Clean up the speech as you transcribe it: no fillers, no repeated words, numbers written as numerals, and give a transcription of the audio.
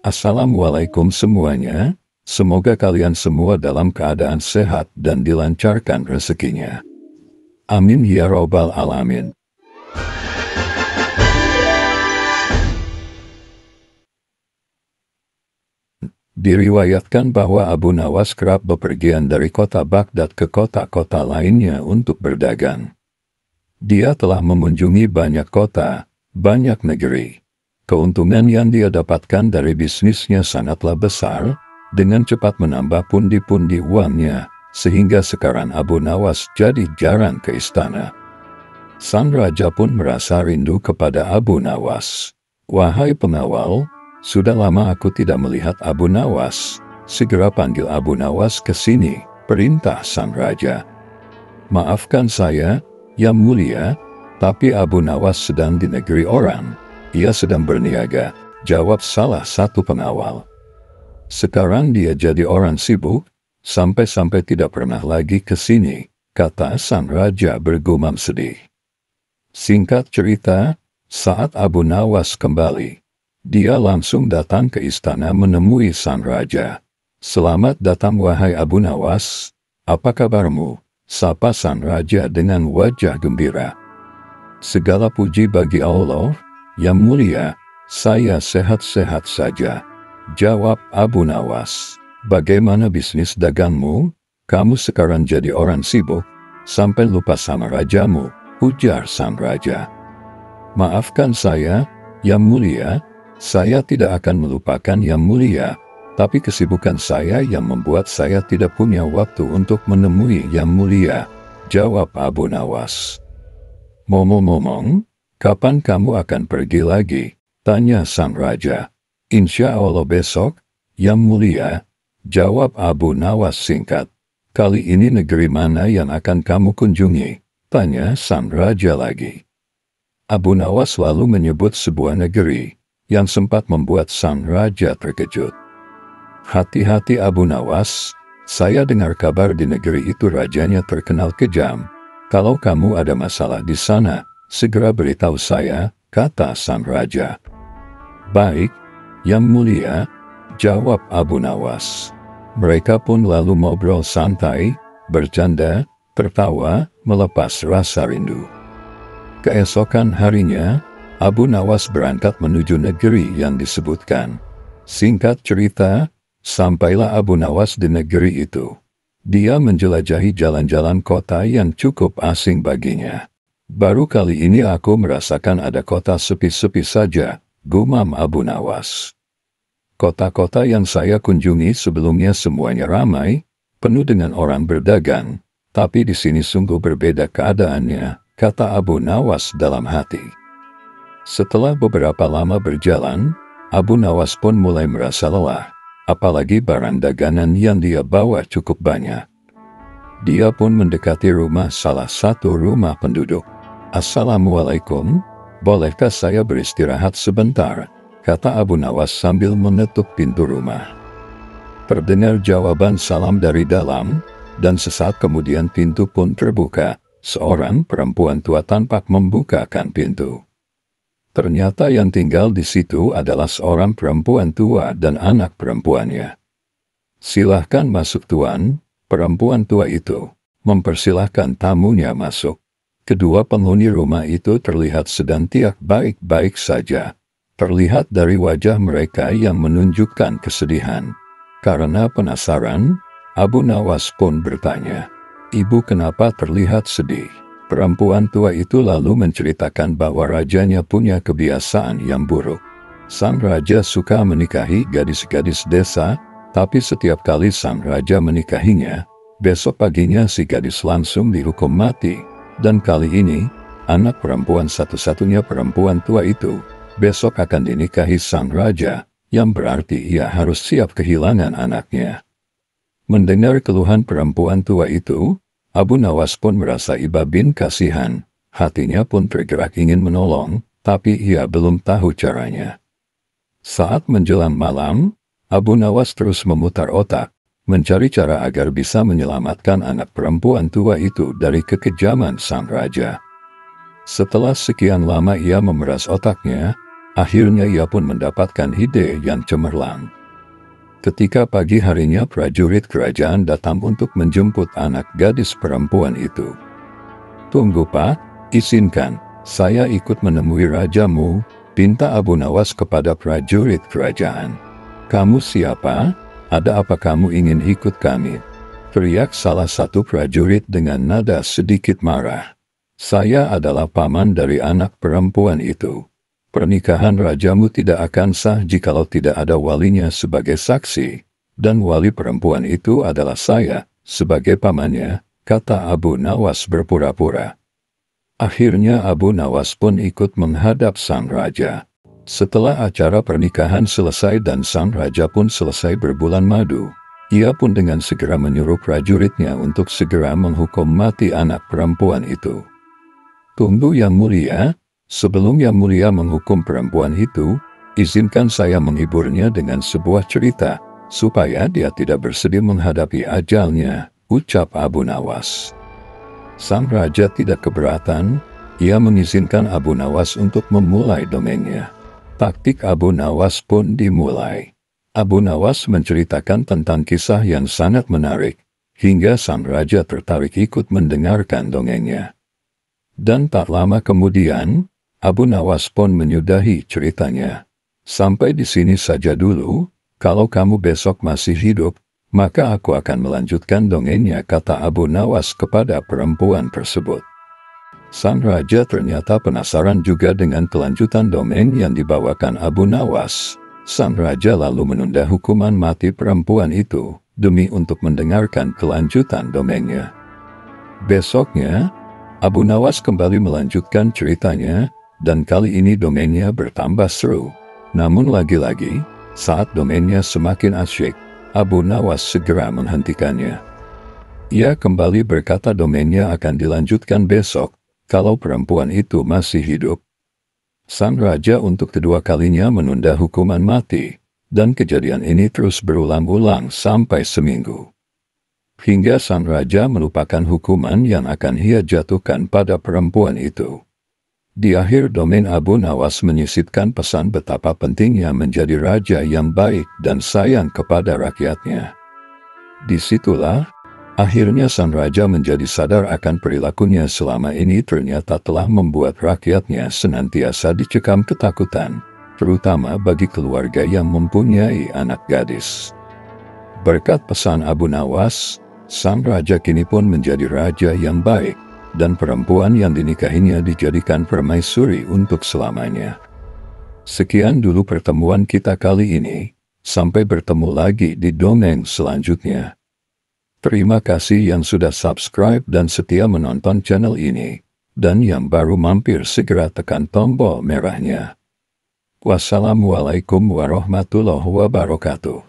Assalamualaikum semuanya, semoga kalian semua dalam keadaan sehat dan dilancarkan rezekinya. Amin ya robbal alamin. Diriwayatkan bahwa Abu Nawas kerap bepergian dari kota Baghdad ke kota-kota lainnya untuk berdagang. Dia telah mengunjungi banyak kota, banyak negeri. Keuntungan yang dia dapatkan dari bisnisnya sangatlah besar, dengan cepat menambah pundi-pundi uangnya, sehingga sekarang Abu Nawas jadi jarang ke istana. Sang raja pun merasa rindu kepada Abu Nawas. "Wahai pengawal, sudah lama aku tidak melihat Abu Nawas. Segera panggil Abu Nawas ke sini," perintah sang raja. "Maafkan saya, Yang Mulia, tapi Abu Nawas sedang di negeri orang. Ia sedang berniaga," jawab salah satu pengawal. "Sekarang dia jadi orang sibuk, sampai-sampai tidak pernah lagi ke sini," kata sang raja bergumam sedih. Singkat cerita, saat Abu Nawas kembali, dia langsung datang ke istana menemui sang raja. "Selamat datang wahai Abu Nawas, apa kabarmu?" sapa sang raja dengan wajah gembira. "Segala puji bagi Allah, Yang Mulia, saya sehat-sehat saja," jawab Abu Nawas. "Bagaimana bisnis dagangmu? Kamu sekarang jadi orang sibuk, sampai lupa sama rajamu," ujar sang raja. "Maafkan saya, Yang Mulia, saya tidak akan melupakan Yang Mulia, tapi kesibukan saya yang membuat saya tidak punya waktu untuk menemui Yang Mulia," jawab Abu Nawas. "Ngomong-ngomong, kapan kamu akan pergi lagi?" tanya sang raja. "Insya Allah besok, Yang Mulia," jawab Abu Nawas singkat. "Kali ini negeri mana yang akan kamu kunjungi?" tanya sang raja lagi. Abu Nawas lalu menyebut sebuah negeri, yang sempat membuat sang raja terkejut. "Hati-hati Abu Nawas, saya dengar kabar di negeri itu rajanya terkenal kejam. Kalau kamu ada masalah di sana, segera beritahu saya," kata sang raja. "Baik, Yang Mulia," jawab Abu Nawas. Mereka pun lalu ngobrol santai, bercanda, tertawa, melepas rasa rindu. Keesokan harinya, Abu Nawas berangkat menuju negeri yang disebutkan. Singkat cerita, sampailah Abu Nawas di negeri itu. Dia menjelajahi jalan-jalan kota yang cukup asing baginya. "Baru kali ini aku merasakan ada kota sepi-sepi saja," gumam Abu Nawas. "Kota-kota yang saya kunjungi sebelumnya semuanya ramai, penuh dengan orang berdagang. Tapi di sini sungguh berbeda keadaannya," kata Abu Nawas dalam hati. Setelah beberapa lama berjalan, Abu Nawas pun mulai merasa lelah, apalagi barang dagangan yang dia bawa cukup banyak. Dia pun mendekati rumah salah satu rumah penduduk. "Assalamualaikum, bolehkah saya beristirahat sebentar?" kata Abu Nawas sambil mengetuk pintu rumah. Terdengar jawaban salam dari dalam, dan sesaat kemudian pintu pun terbuka. Seorang perempuan tua tampak membukakan pintu. Ternyata yang tinggal di situ adalah seorang perempuan tua dan anak perempuannya. "Silahkan masuk Tuan," perempuan tua itu mempersilahkan tamunya masuk. Kedua penghuni rumah itu terlihat sedang tidak baik-baik saja. Terlihat dari wajah mereka yang menunjukkan kesedihan. Karena penasaran, Abu Nawas pun bertanya, "Ibu kenapa terlihat sedih?" Perempuan tua itu lalu menceritakan bahwa rajanya punya kebiasaan yang buruk. Sang raja suka menikahi gadis-gadis desa, tapi setiap kali sang raja menikahinya, besok paginya si gadis langsung dihukum mati. Dan kali ini, anak perempuan satu-satunya perempuan tua itu, besok akan dinikahi sang raja, yang berarti ia harus siap kehilangan anaknya. Mendengar keluhan perempuan tua itu, Abu Nawas pun merasa iba bin kasihan. Hatinya pun tergerak ingin menolong, tapi ia belum tahu caranya. Saat menjelang malam, Abu Nawas terus memutar otak, mencari cara agar bisa menyelamatkan anak perempuan tua itu dari kekejaman sang raja. Setelah sekian lama ia memeras otaknya, Akhirnya ia pun mendapatkan ide yang cemerlang. Ketika pagi harinya prajurit kerajaan datang untuk menjemput anak gadis perempuan itu. "Tunggu Pak, izinkan, saya ikut menemui rajamu," pinta Abu Nawas kepada prajurit kerajaan. "Kamu siapa? Ada apa kamu ingin ikut kami?" teriak salah satu prajurit dengan nada sedikit marah. "Saya adalah paman dari anak perempuan itu. Pernikahan rajamu tidak akan sah jikalau tidak ada walinya sebagai saksi, dan wali perempuan itu adalah saya, sebagai pamannya," kata Abu Nawas berpura-pura. Akhirnya Abu Nawas pun ikut menghadap sang raja. Setelah acara pernikahan selesai dan sang raja pun selesai berbulan madu, ia pun dengan segera menyuruh prajuritnya untuk segera menghukum mati anak perempuan itu. "Tunggu Yang Mulia, sebelum Yang Mulia menghukum perempuan itu, izinkan saya menghiburnya dengan sebuah cerita, supaya dia tidak bersedih menghadapi ajalnya," ucap Abu Nawas. Sang raja tidak keberatan, ia mengizinkan Abu Nawas untuk memulai dongengnya. Taktik Abu Nawas pun dimulai. Abu Nawas menceritakan tentang kisah yang sangat menarik, hingga sang raja tertarik ikut mendengarkan dongengnya. Dan tak lama kemudian, Abu Nawas pun menyudahi ceritanya. "Sampai di sini saja dulu, kalau kamu besok masih hidup, maka aku akan melanjutkan dongengnya," kata Abu Nawas kepada perempuan tersebut. Sang raja ternyata penasaran juga dengan kelanjutan dongeng yang dibawakan Abu Nawas. Sang raja lalu menunda hukuman mati perempuan itu, demi untuk mendengarkan kelanjutan dongengnya. Besoknya, Abu Nawas kembali melanjutkan ceritanya, dan kali ini dongengnya bertambah seru. Namun lagi-lagi, saat dongengnya semakin asyik, Abu Nawas segera menghentikannya. Ia kembali berkata dongengnya akan dilanjutkan besok, kalau perempuan itu masih hidup. Sang raja untuk kedua kalinya menunda hukuman mati, dan kejadian ini terus berulang-ulang sampai seminggu. Hingga sang raja melupakan hukuman yang akan ia jatuhkan pada perempuan itu. Di akhir dongeng Abu Nawas menyisipkan pesan betapa pentingnya menjadi raja yang baik dan sayang kepada rakyatnya. Disitulah, akhirnya sang raja menjadi sadar akan perilakunya selama ini ternyata telah membuat rakyatnya senantiasa dicekam ketakutan, terutama bagi keluarga yang mempunyai anak gadis. Berkat pesan Abu Nawas, sang raja kini pun menjadi raja yang baik, dan perempuan yang dinikahinya dijadikan permaisuri untuk selamanya. Sekian dulu pertemuan kita kali ini, sampai bertemu lagi di dongeng selanjutnya. Terima kasih yang sudah subscribe dan setia menonton channel ini, dan yang baru mampir segera tekan tombol merahnya. Wassalamualaikum warahmatullahi wabarakatuh.